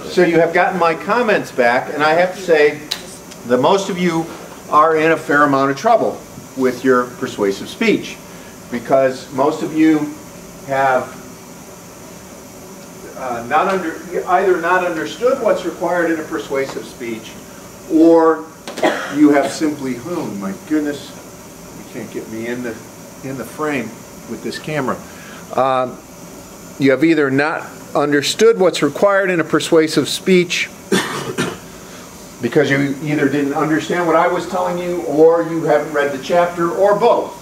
So you have gotten my comments back, and I have to say that most of you are in a fair amount of trouble with your persuasive speech, because most of you have either not understood what's required in a persuasive speech, or you have simply, oh my goodness, you can't get me in the frame with this camera. You have either not understood what's required in a persuasive speech because you either didn't understand what I was telling you, or you haven't read the chapter, or both,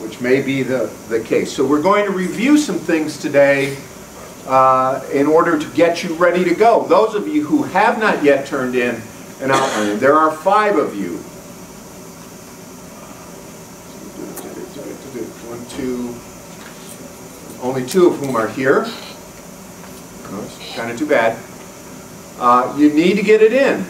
which may be the case. So we're going to review some things today in order to get you ready to go. Those of you who have not yet turned in an outline, there are 5 of you. 1, 2, only 2 of whom are here. Oh, it's kind of too bad. You need to get it in.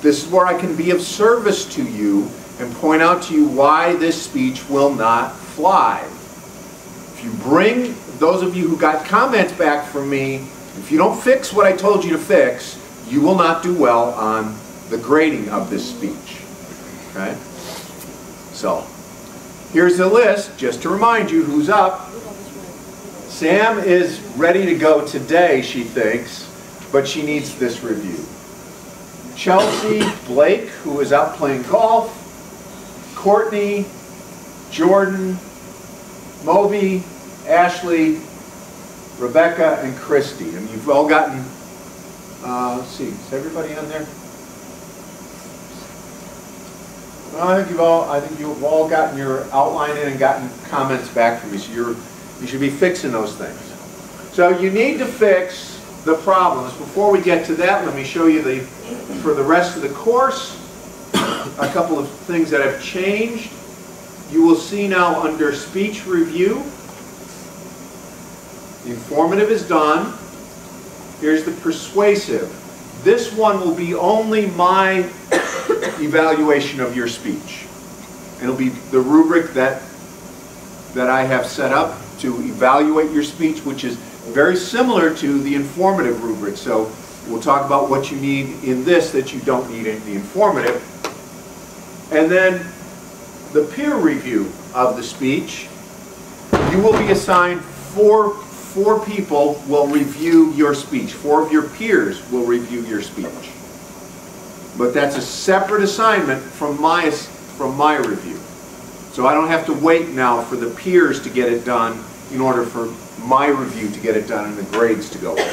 This is where I can be of service to you and point out to you why this speech will not fly. If you bring, those of you who got comments back from me, if you don't fix what I told you to fix, you will not do well on the grading of this speech. Okay? So, here's the list, just to remind you who's up. Sam is ready to go today, she thinks, but she needs this review. Chelsea, Blake, who is out playing golf, Courtney, Jordan, Moby, Ashley, Rebecca, and Christy. And you've all gotten, let's see, is everybody on there? Well, I think you've all gotten your outline in and gotten comments back from me, so you should be fixing those things. So you need to fix the problems. Before we get to that, let me show you for the rest of the course, a couple of things that have changed. You will see now under speech review, the informative is done. Here's the persuasive. This one will be only my evaluation of your speech. It'll be the rubric that I have set up to evaluate your speech, which is very similar to the informative rubric. So we'll talk about what you need in this that you don't need in the informative. And then the peer review of the speech, you will be assigned four people will review your speech. 4 of your peers will review your speech. But that's a separate assignment from my review. So I don't have to wait now for the peers to get it done in order for my review to get it done and the grades to go up.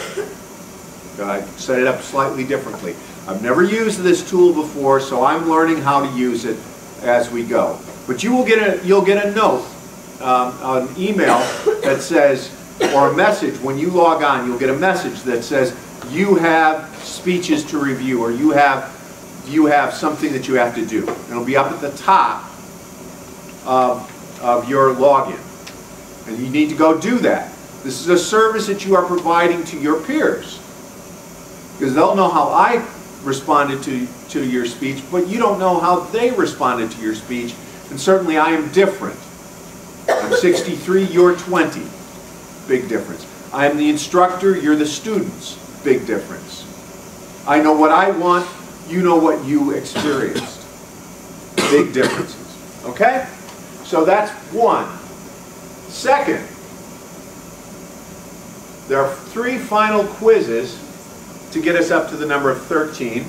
I set it up slightly differently. I've never used this tool before, so I'm learning how to use it as we go. But you'll get a note, an email that says, or a message when you log on. You'll get a message that says you have speeches to review, or you have something that you have to do. It'll be up at the top of your login, and you need to go do that. This is a service that you are providing to your peers, because they'll know how I responded to your speech, but you don't know how they responded to your speech. And certainly I am different. I'm 63, you're 20. Big difference. I am the instructor, you're the students. Big difference. I know what I want, you know what you experienced. Big differences. Okay? So that's one. Second, there are 3 final quizzes to get us up to the number of 13.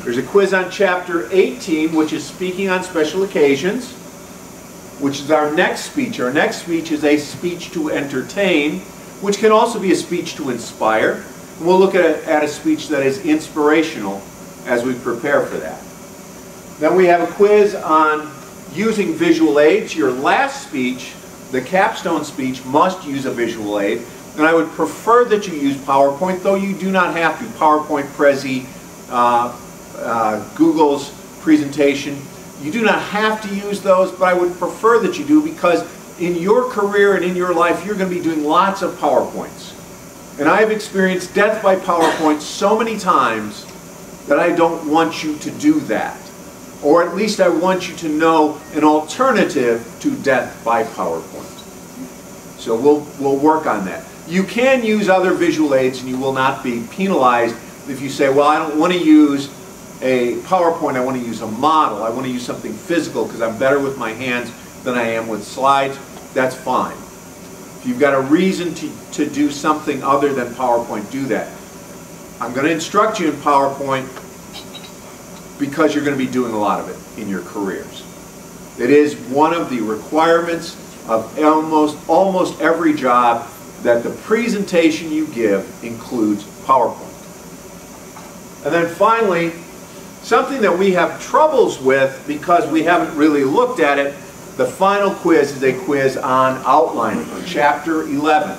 There's a quiz on chapter 18, which is speaking on special occasions, which is our next speech. Our next speech is a speech to entertain, which can also be a speech to inspire. And we'll look at a speech that is inspirational as we prepare for that. Then we have a quiz on using visual aids. Your last speech, the capstone speech, must use a visual aid. And I would prefer that you use PowerPoint, though you do not have to. PowerPoint, Prezi, Google's presentation. You do not have to use those, but I would prefer that you do, because in your career and in your life, you're going to be doing lots of PowerPoints. And I've experienced death by PowerPoint so many times that I don't want you to do that. Or at least I want you to know an alternative to death by PowerPoint. So we'll work on that. You can use other visual aids and you will not be penalized if you say, well, I don't want to use a PowerPoint, I want to use a model, I want to use something physical because I'm better with my hands than I am with slides. That's fine. If you've got a reason to do something other than PowerPoint, do that. I'm going to instruct you in PowerPoint because you're going to be doing a lot of it in your careers. It is one of the requirements of almost every job that the presentation you give includes PowerPoint. And then finally, something that we have troubles with because we haven't really looked at it, the final quiz is a quiz on outlining, Chapter 11.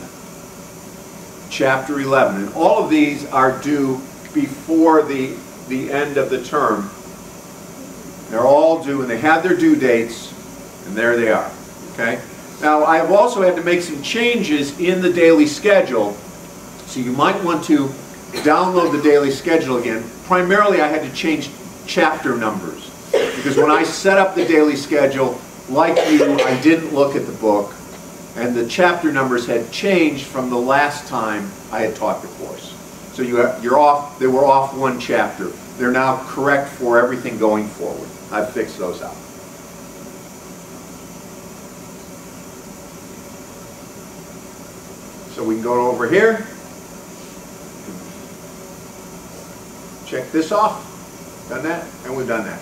Chapter 11. And all of these are due before the end of the term. They're all due, and they have their due dates, and there they are. Okay? Now, I have also had to make some changes in the daily schedule, so you might want to download the daily schedule again. Primarily, I had to change chapter numbers, because when I set up the daily schedule, like you, I didn't look at the book, and the chapter numbers had changed from the last time I had taught the course. So you're off. They were off one chapter. They're now correct for everything going forward. I've fixed those out. So we can go over here. Check this off. Done that? And we've done that.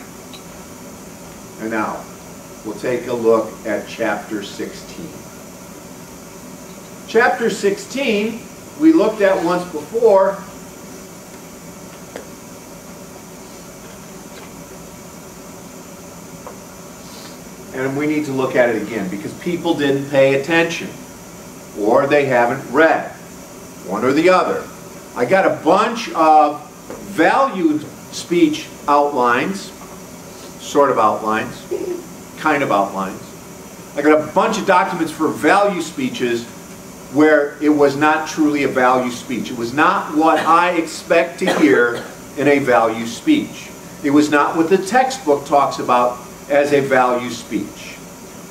And now, we'll take a look at Chapter 16. Chapter 16, we looked at once before. And we need to look at it again because people didn't pay attention or they haven't read, one or the other. I got a bunch of value speech outlines, sort of outlines, kind of outlines. I got a bunch of documents for value speeches where it was not truly a value speech. It was not what I expect to hear in a value speech. It was not what the textbook talks about as a value speech.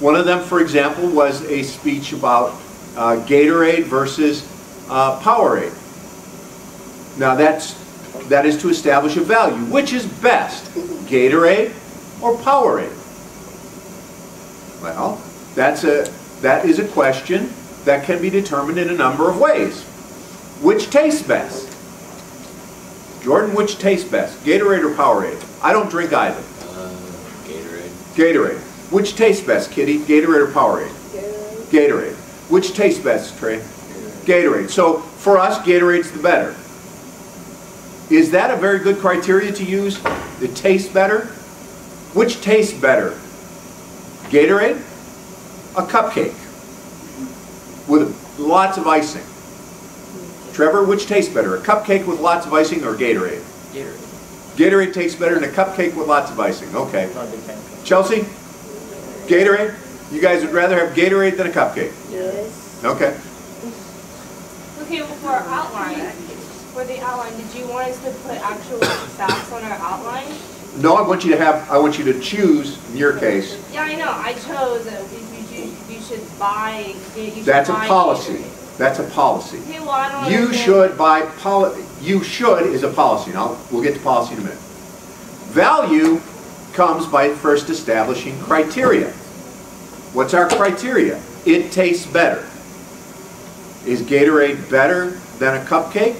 One of them, for example, was a speech about Gatorade versus Powerade. Now that is to establish a value. Which is best, Gatorade or Powerade? Well, that is a question that can be determined in a number of ways. Which tastes best? Jordan, which tastes best, Gatorade or Powerade? I don't drink either. Gatorade. Gatorade. Which tastes best, Kitty? Gatorade or Powerade? Gatorade. Gatorade. Which tastes best, Trey? Gatorade. So for us, Gatorade's the better. Is that a very good criteria to use? It tastes better? Which tastes better? Gatorade? A cupcake with lots of icing. Trevor, which tastes better? A cupcake with lots of icing or Gatorade? Gatorade. Gatorade tastes better than a cupcake with lots of icing. Okay. Not a big fan. Chelsea? Gatorade? You guys would rather have Gatorade than a cupcake? Yes. Okay. Okay, well, for our outline, did you want us to put actual facts on our outline? No, I want you to choose, in your case. Yeah, I know. I chose that you should buy. That's a policy. That's a policy. Okay, well, I don't You understand. should buy you should is a policy. Now, we'll get to policy in a minute. Value comes by first establishing criteria. What's our criteria? It tastes better. Is Gatorade better than a cupcake?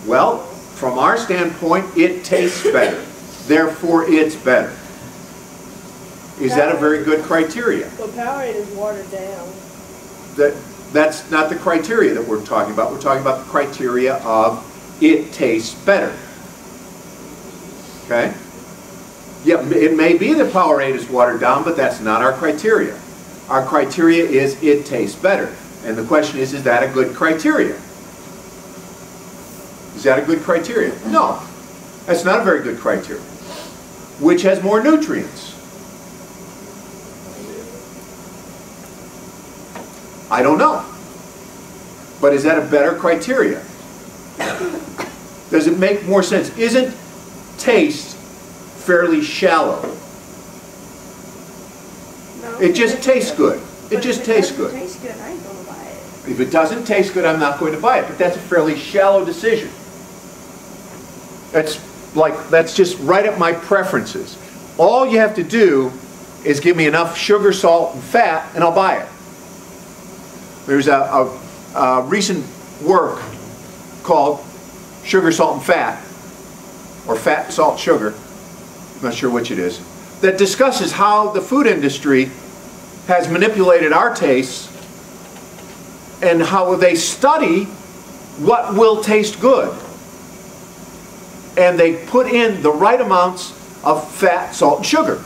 Well, from our standpoint, it tastes better. Therefore, it's better. Is that a very good criteria? But Powerade is watered down. That's not the criteria that we're talking about. We're talking about the criteria of it tastes better. Okay? Yeah, it may be that Powerade is watered down, but that's not our criteria. Our criteria is it tastes better. And the question is that a good criteria? Is that a good criteria? No. That's not a very good criteria. Which has more nutrients? I don't know. But is that a better criteria? Does it make more sense? Isn't taste fairly shallow? No, It just tastes good. It but just if tastes doesn't good. Taste good. I ain't gonna buy it. If it doesn't taste good, I'm not going to buy it. But that's a fairly shallow decision. That's just right up my preferences. All you have to do is give me enough sugar, salt, and fat, and I'll buy it. There's a recent work called Sugar, Salt, and Fat, or Fat, Salt, Sugar, I'm not sure which it is, that discusses how the food industry has manipulated our tastes and how they study what will taste good. And they put in the right amounts of fat, salt, and sugar.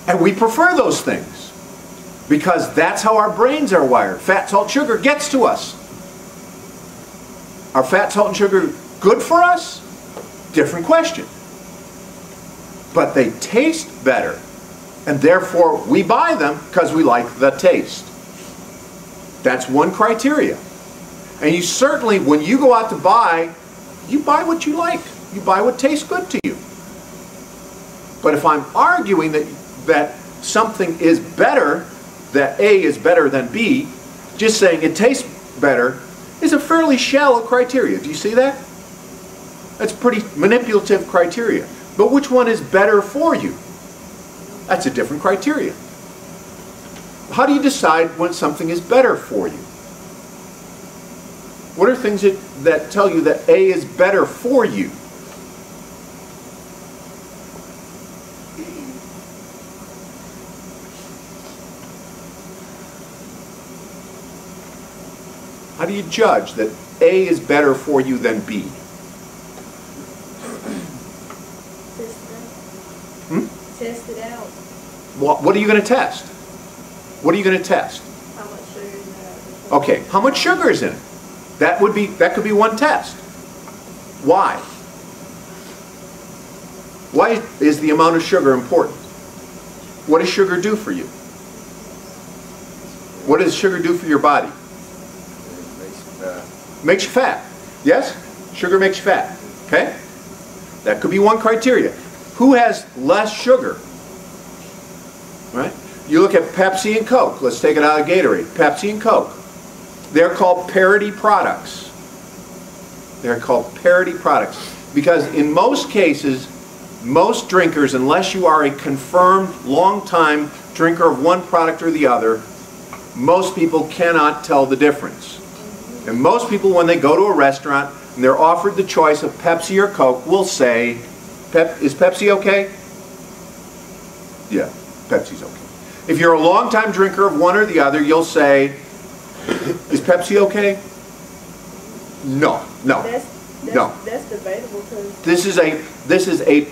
And we prefer those things because that's how our brains are wired. Fat, salt, sugar gets to us. Are fat, salt, and sugar good for us? Different question. But they taste better, and therefore we buy them because we like the taste. That's one criteria. And you certainly, when you go out to buy, you buy what you like. You buy what tastes good to you. But if I'm arguing that something is better, that A is better than B, just saying it tastes better is a fairly shallow criteria. Do you see that? That's pretty manipulative criteria. But which one is better for you? That's a different criteria. How do you decide when something is better for you? What are things that tell you that A is better for you? How do you judge that A is better for you than B? Test it out. What are you going to test? What are you going to test? How much sugar is in it? Okay, how much sugar is in it? That could be one test. Why? Why is the amount of sugar important? What does sugar do for you? What does sugar do for your body? Makes you fat. Yes? Sugar makes you fat. Okay? That could be one criteria. Who has less sugar? Right? You look at Pepsi and Coke. Let's take it out of Gatorade. Pepsi and Coke. They're called parity products. They're called parity products. Because in most cases, most drinkers, unless you are a confirmed long-time drinker of one product or the other, most people cannot tell the difference. And most people, when they go to a restaurant and they're offered the choice of Pepsi or Coke, will say, is Pepsi okay? Yeah, Pepsi's okay. If you're a long-time drinker of one or the other, you'll say, is Pepsi okay? No, no, no. That's debatable because This is a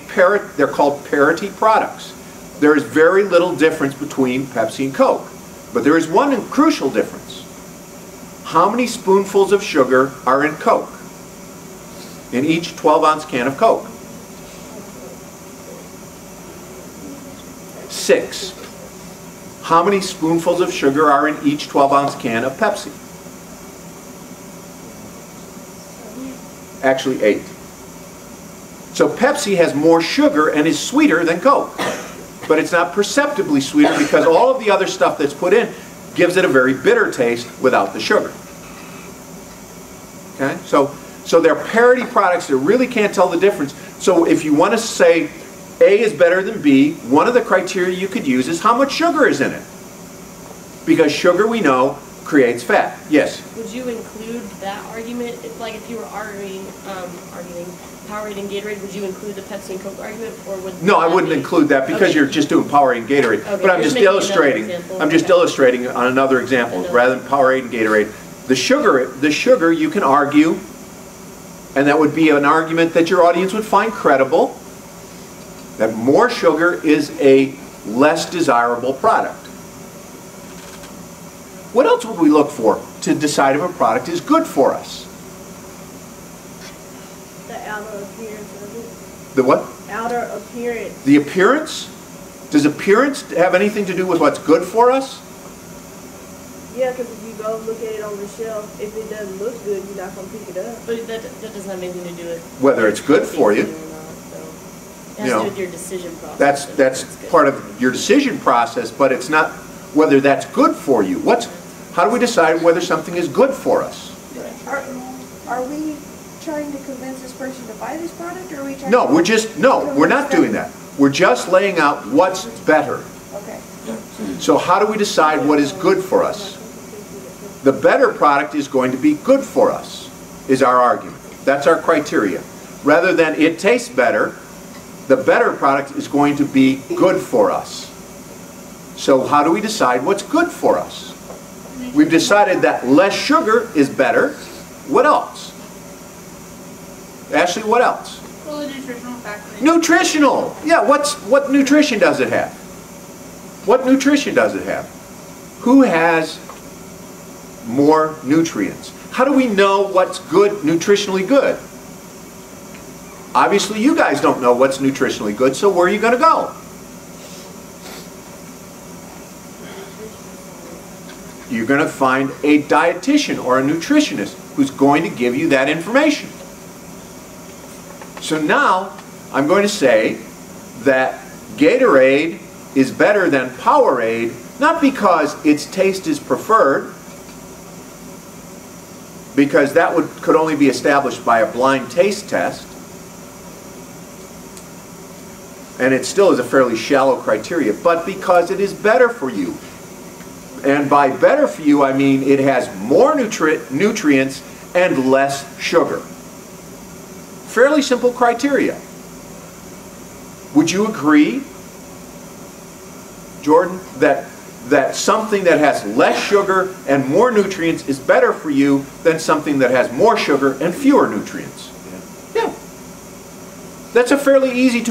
they're called parity products. There is very little difference between Pepsi and Coke. But there is one crucial difference. How many spoonfuls of sugar are in Coke? In each 12-ounce can of Coke? 6. How many spoonfuls of sugar are in each 12-ounce can of Pepsi? Actually 8. So Pepsi has more sugar and is sweeter than Coke. But it's not perceptibly sweeter because all of the other stuff that's put in gives it a very bitter taste without the sugar. Okay? So they're parity products that really can't tell the difference. So if you want to say A is better than B, one of the criteria you could use is how much sugar is in it. Because sugar, we know, creates fat. Yes? Would you include that argument? If you were arguing Powerade and Gatorade, would you include the Pepsi and Coke argument, or would No, I wouldn't include that because Okay. you're just doing Powerade and Gatorade. Okay, But I'm you're just making another illustrating. example. I'm just Okay. illustrating on another example rather than Powerade and Gatorade. The sugar you can argue, and that would be an argument that your audience would find credible, that more sugar is a less desirable product. What else would we look for to decide if a product is good for us? the outer appearance of it. The what? Outer appearance. The appearance? Does appearance have anything to do with what's good for us? Yeah, because if you go look at it on the shelf, if it doesn't look good, you're not going to pick it up. But that doesn't have anything to do with Whether it's good for you. Or not, so. It has You know, to do with your decision process. That's good. part of your decision process, but it's not whether that's good for you. How do we decide whether something is good for us? Are we trying to convince this person to buy this product, or are we trying No, to... we're not doing that. We're just laying out what's better. Okay. So how do we decide what is good for us? The better product is going to be good for us, is our argument. That's our criteria. Rather than it tastes better, the better product is going to be good for us. So how do we decide what's good for us? We've decided that less sugar is better. What else? Ashley, what else? Well, the nutritional factor. Nutritional! Yeah, what nutrition does it have? What nutrition does it have? Who has more nutrients? How do we know what's good, nutritionally good? Obviously, you guys don't know what's nutritionally good, so where are you going to go? You're going to find a dietitian or a nutritionist who's going to give you that information. So now, I'm going to say that Gatorade is better than Powerade, not because its taste is preferred, because that could only be established by a blind taste test, and it still is a fairly shallow criteria, but because it is better for you. And by better for you, I mean it has more nutrients and less sugar. Fairly simple criteria. Would you agree, Jordan, that something that has less sugar and more nutrients is better for you than something that has more sugar and fewer nutrients? Yeah. That's a fairly easy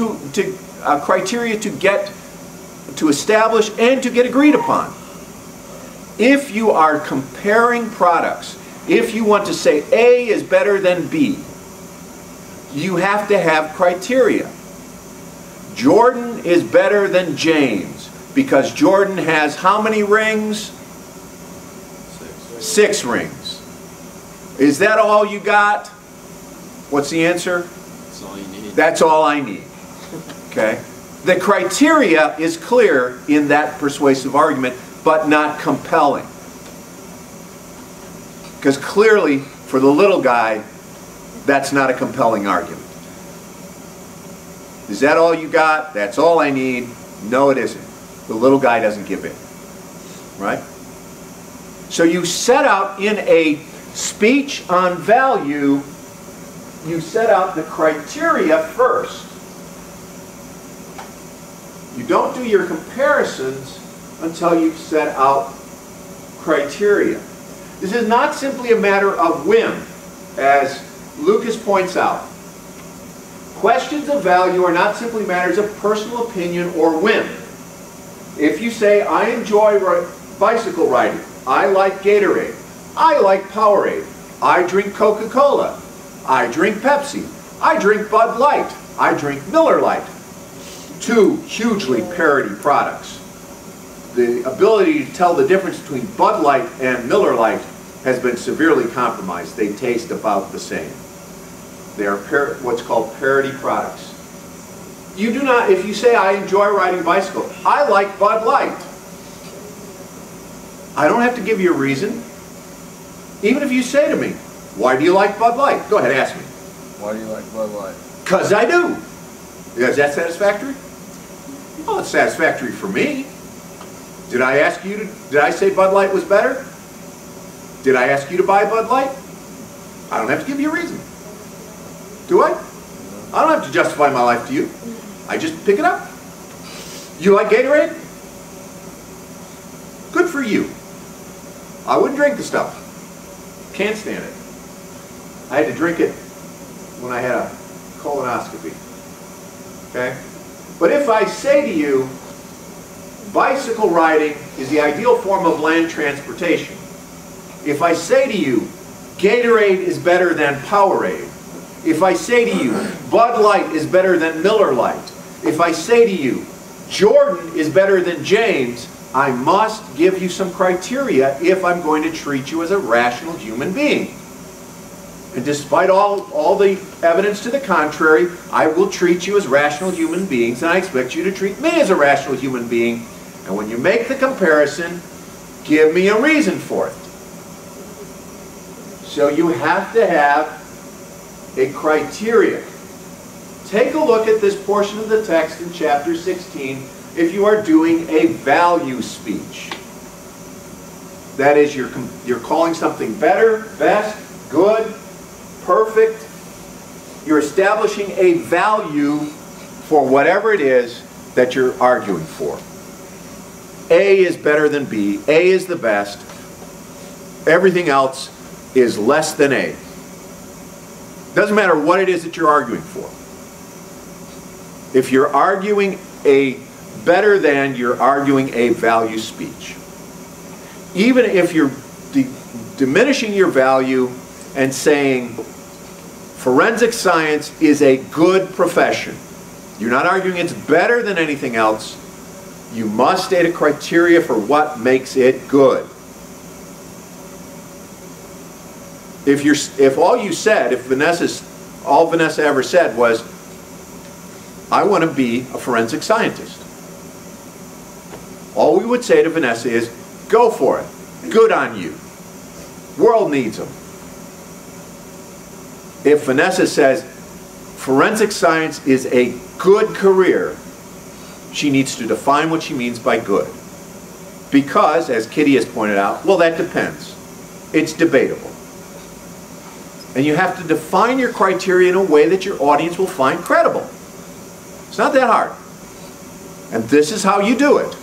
criteria to establish and to get agreed upon. If you are comparing products, if you want to say A is better than B, you have to have criteria. Jordan is better than James because Jordan has how many rings? 6 rings. Is that all you got? What's the answer? That's all you need. That's all I need. Okay? The criteria is clear in that persuasive argument, but not compelling. Because clearly, for the little guy, that's not a compelling argument. Is that all you got? That's all I need? No, it isn't. The little guy doesn't give in. Right? So you set out in a speech on value, you set out the criteria first. You don't do your comparisons until you've set out criteria. This is not simply a matter of whim, as Lucas points out. Questions of value are not simply matters of personal opinion or whim. If you say, I enjoy bicycle riding, I like Gatorade, I like Powerade, I drink Coca-Cola, I drink Pepsi, I drink Bud Light, I drink Miller Lite, 2 hugely parity products. The ability to tell the difference between Bud Light and Miller Lite has been severely compromised. They taste about the same. They are what's called parity products. You do not, if you say, I enjoy riding bicycle, I like Bud Light. I don't have to give you a reason. Even if you say to me, why do you like Bud Light? Go ahead, ask me. Why do you like Bud Light? Because I do. Is that satisfactory? Well, it's satisfactory for me. Did I ask you to, did I say Bud Light was better? Did I ask you to buy Bud Light? I don't have to give you a reason. Do I? I don't have to justify my life to you. I just pick it up. You like Gatorade? Good for you. I wouldn't drink the stuff. Can't stand it. I had to drink it when I had a colonoscopy. Okay? But if I say to you, bicycle riding is the ideal form of land transportation. If I say to you, Gatorade is better than Powerade. If I say to you, Bud Light is better than Miller Lite. If I say to you, Jordan is better than James, I must give you some criteria if I'm going to treat you as a rational human being. And despite all the evidence to the contrary, I will treat you as rational human beings, and I expect you to treat me as a rational human being. And when you make the comparison, Give me a reason for it. So you have to have a criteria. Take a look at this portion of the text in chapter 16 if you are doing a value speech. That is, you're calling something better, best, good, perfect. You're establishing a value for whatever it is that you're arguing for. A is better than B. A is the best. Everything else is less than A. Doesn't matter what it is that you're arguing for. If you're arguing a better than, you're arguing a value speech. Even if you're diminishing your value and saying forensic science is a good profession, you're not arguing it's better than anything else. You must state a criteria for what makes it good. If all you said, all Vanessa ever said was, I want to be a forensic scientist, all we would say to Vanessa is, go for it. Good on you. World needs them. If Vanessa says forensic science is a good career, she needs to define what she means by good. Because, as Kitty has pointed out, well, that depends. It's debatable. And you have to define your criteria in a way that your audience will find credible. It's not that hard. And this is how you do it.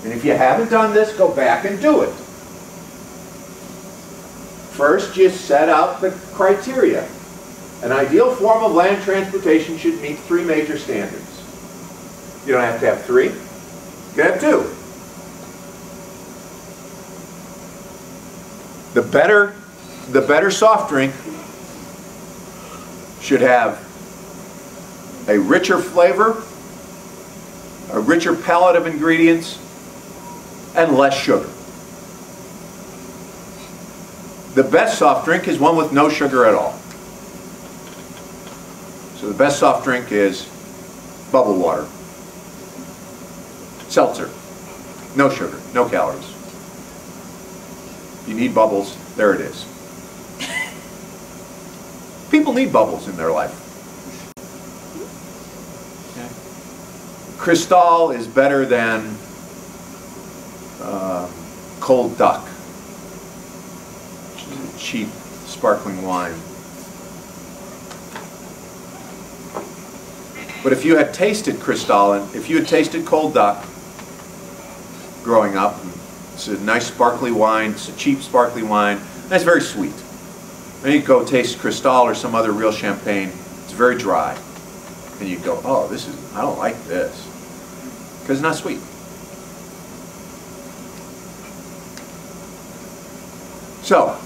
And if you haven't done this, go back and do it. First, you set out the criteria. An ideal form of land transportation should meet 3 major standards. You don't have to have 3. You can have 2. The better soft drink should have a richer flavor, a richer palette of ingredients, and less sugar. The best soft drink is one with no sugar at all. So the best soft drink is bubble water. Seltzer. No sugar, no calories. You need bubbles, there it is. People need bubbles in their life. Okay. Cristal is better than Cold Duck, which is a cheap sparkling wine. But if you had tasted Cristal, and if you had tasted Cold Duck growing up, it's a nice sparkly wine, it's a cheap sparkly wine, and it's very sweet. Then you go taste Cristal or some other real champagne, it's very dry. And you go, oh, I don't like this, because it's not sweet. So,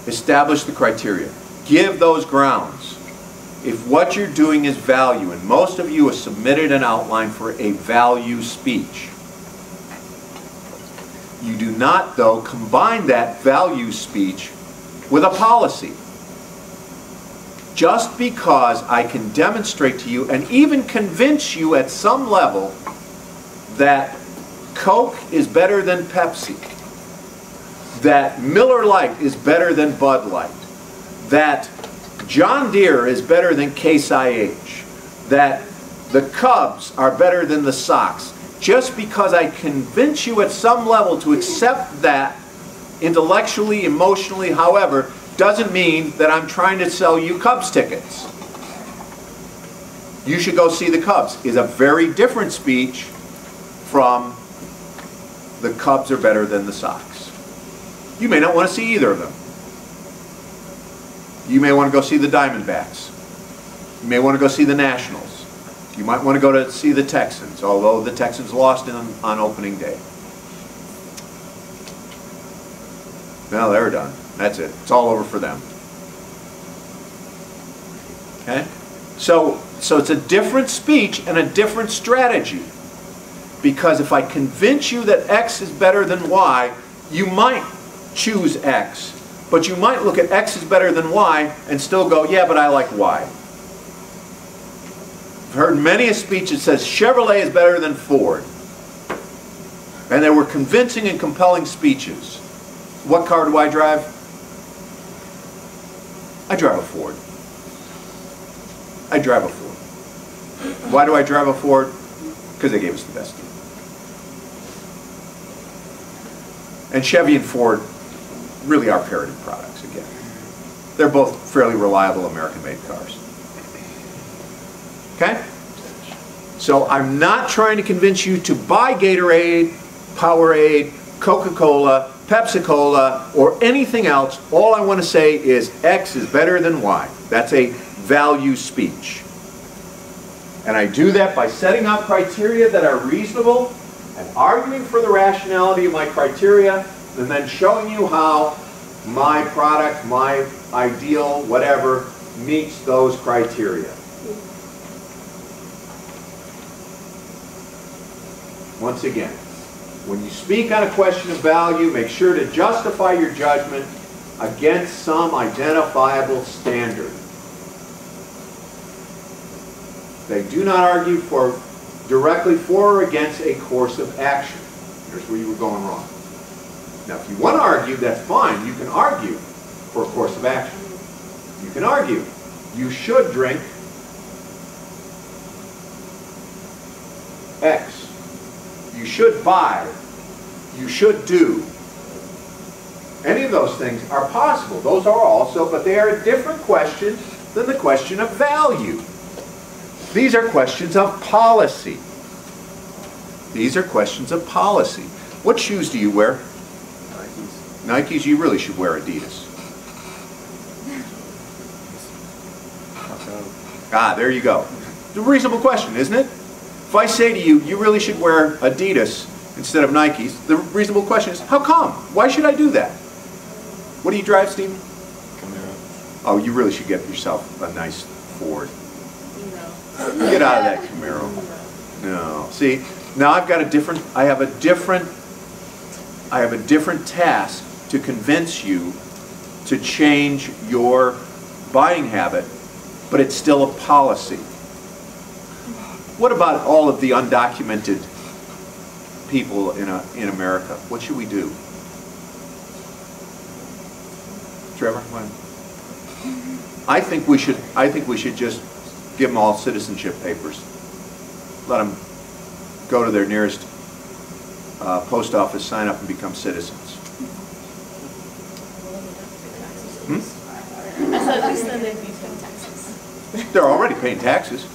establish the criteria. Give those grounds. If what you're doing is value, and most of you have submitted an outline for a value speech, you do not, though, combine that value speech with a policy. Just because I can demonstrate to you and even convince you at some level that Coke is better than Pepsi, that Miller Lite is better than Bud Light, that John Deere is better than Case IH, that the Cubs are better than the Sox, just because I convince you at some level to accept that intellectually, emotionally, however, doesn't mean that I'm trying to sell you Cubs tickets. You should go see the Cubs is a very different speech from the Cubs are better than the Sox. You may not want to see either of them. You may want to go see the Diamondbacks. You may want to go see the Nationals. You might want to go to see the Texans, although the Texans lost on opening day. Well, they're done. That's it. It's all over for them. Okay? So it's a different speech and a different strategy. Because if I convince you that X is better than Y, you might choose X. But you might look at X is better than Y and still go, yeah, but I like Y. I've heard many a speech that says Chevrolet is better than Ford. And they were convincing and compelling speeches. What car do I drive? I drive a Ford. I drive a Ford. Why do I drive a Ford? Because they gave us the best deal. And Chevy and Ford really are parity products again. They're both fairly reliable American-made cars. Okay? So I'm not trying to convince you to buy Gatorade, Powerade, Coca-Cola, Pepsi-Cola, or anything else. All I want to say is X is better than Y. That's a value speech. And I do that by setting out criteria that are reasonable and arguing for the rationality of my criteria, and then showing you how my product, my ideal, whatever, meets those criteria. Once again, when you speak on a question of value, make sure to justify your judgment against some identifiable standard. They do not argue directly for or against a course of action. Here's where you were going wrong. Now, if you want to argue, that's fine. You can argue for a course of action. You can argue, you should drink X. You should buy. You should do. Any of those things are possible. Those are also, but they are a different question than the question of value. These are questions of policy. These are questions of policy. What shoes do you wear? Nikes. Nikes, you really should wear Adidas. Ah, there you go. It's a reasonable question, isn't it? If I say to you, you really should wear Adidas instead of Nikes, the reasonable question is, how come? Why should I do that? What do you drive, Stephen? Camaro. Oh, you really should get yourself a nice Ford. No. Get out of that Camaro. No. See, now I've got a different, I have a different task to convince you to change your buying habit, but it's still a policy. What about all of the undocumented people in America? What should we do? Trevor, what? I think we should just give them all citizenship papers. Let them go to their nearest post office, sign up, and become citizens. I said at least then they'd be paying taxes. They're already paying taxes.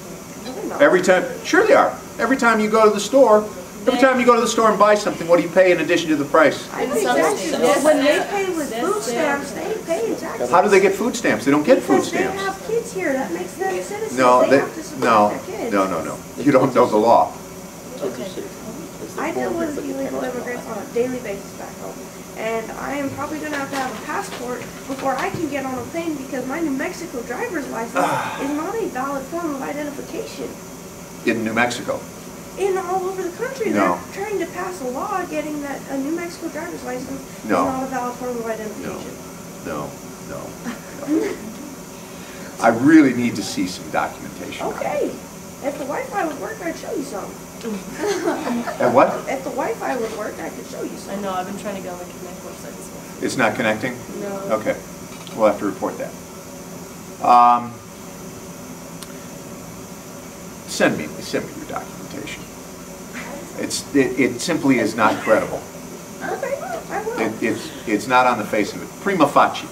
Every time, sure they are. Every time you go to the store, and buy something, what do you pay in addition to the price? I pay taxes. When they pay with food stamps, they pay taxes. How do they get food stamps? They don't get food stamps. Because they have kids here. That makes them citizens. No, they have to support their kids. no. You don't know the law. I deal with illegal immigrants on a daily basis back home. And I am probably going to have a passport before I can get on a plane because my New Mexico driver's license is not a valid form of identification. In New Mexico. In all over the country, No. they're trying to pass a law getting that a New Mexico driver's license is No. not a valid form of identification. No. I really need to see some documentation. on it. Okay. If the Wi-Fi would work, I'd show you some. And what? If the Wi-Fi would work, I could show you I some. know, I've been trying to go on the Connect website as well. It's not connecting? No. Okay. We'll have to report that. Send me your documentation. It simply is not credible. Okay, I will. It's not on the face of it. Prima facie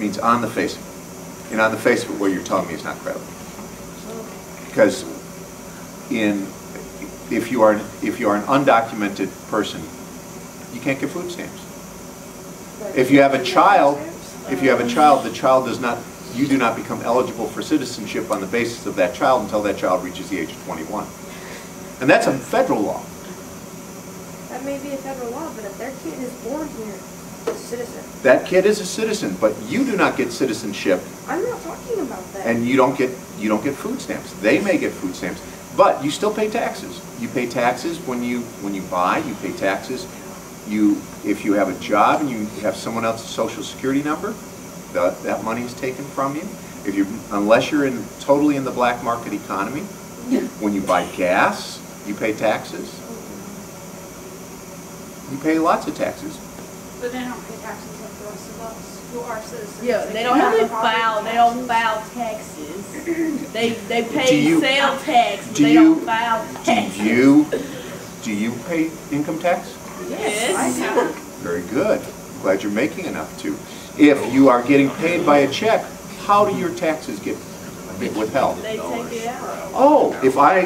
means on the face of it. And on the face of it, what you're telling me is not credible. Because if you are an undocumented person, you can't get food stamps. If you have a child, the child does not. You do not become eligible for citizenship on the basis of that child until that child reaches the age of 21. And that's a federal law. That may be a federal law, but if their kid is born here, it's a citizen. That kid is a citizen, but you do not get citizenship, I'm not talking about that. and you don't get food stamps. They may get food stamps, but you still pay taxes. You pay taxes when you buy. You pay taxes. If you have a job and you have someone else's social security number, that money is taken from you. Unless you're totally in the black market economy, when you buy gas, you pay taxes. You pay lots of taxes. But they don't pay taxes like the rest of us who are citizens. Yeah, they don't have to file, they don't file taxes. They Do pay you- sale tax, but do they you- don't file taxes. Do you pay income tax? Yes. Very good. Glad you're making enough to. If you are getting paid by a check, how do your taxes get withheld? They take it out. Oh, if I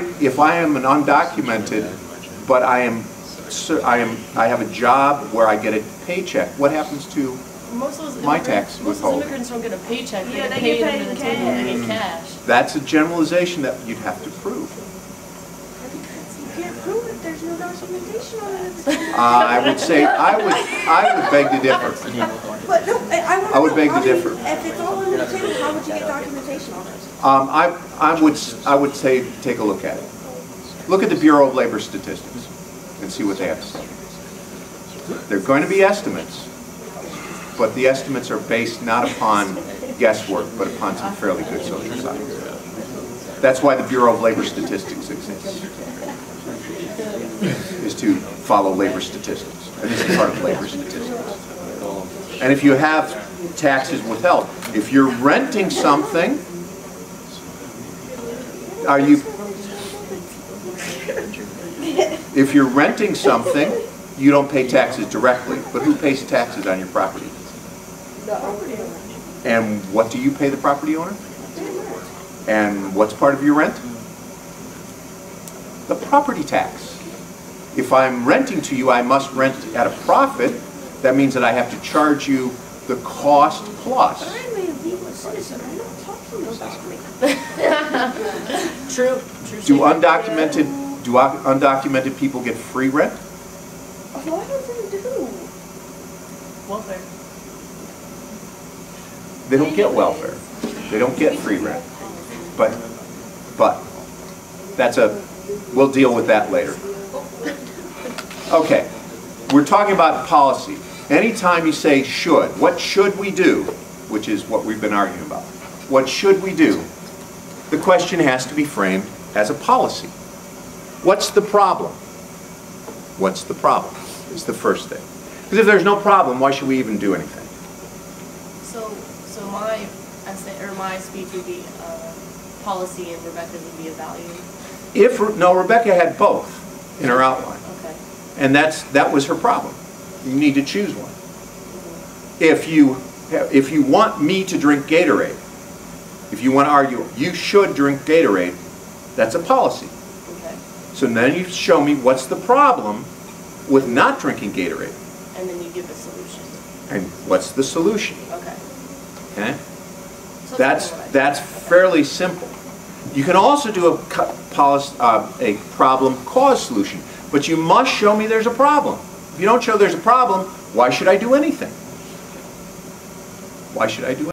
am an undocumented, but I have a job where I get a paycheck, what happens to Most of those my immigrants- tax Most of those withholding? immigrants don't get a paycheck, they Yeah, get they paid get paid under the in table, they cash. get cash. That's a generalization that you'd have to prove. You can't prove it, there's no documentation on it. I would beg to differ. But no, I would beg to how do you- differ. If it's all on the table, how would you get documentation on it? I would say take a look at it. Look at the Bureau of Labor Statistics and see what they have to say. They're going to be estimates, but the estimates are based not upon guesswork, but upon some fairly good social science. That's why the Bureau of Labor Statistics exists, is to follow labor statistics. And this is part of labor statistics. And if you have taxes withheld, if you're renting something, if you're renting something, you don't pay taxes directly, but who pays taxes on your property? And what do you pay the property owner? And what's part of your rent? The property tax. If I'm renting to you, I must rent at a profit. That means that I have to charge you the cost plus. I'm a legal citizen, I'm not talking about me. True. Do undocumented people get free rent? A lot of them do. Welfare. They don't get welfare. They don't get free rent. But we'll deal with that later. Okay, we're talking about policy. Anytime you say should, what should we do? Which is what we've been arguing about. What should we do? The question has to be framed as a policy. What's the problem? What's the problem? Is the first thing. Because if there's no problem, why should we even do anything? So my essay, or my speech would be policy and Rebecca's would be a value. No, Rebecca had both in her outline. Okay. And that was her problem. You need to choose one. If you want me to drink Gatorade, if you want to argue you should drink Gatorade, that's a policy. Okay. So then you show me what's the problem with not drinking Gatorade. And then you give a solution. And what's the solution? Okay. Okay? So That's fairly simple. You can also do a problem cause solution, but you must show me there's a problem. If you don't show there's a problem, why should I do anything? Why should I do anything?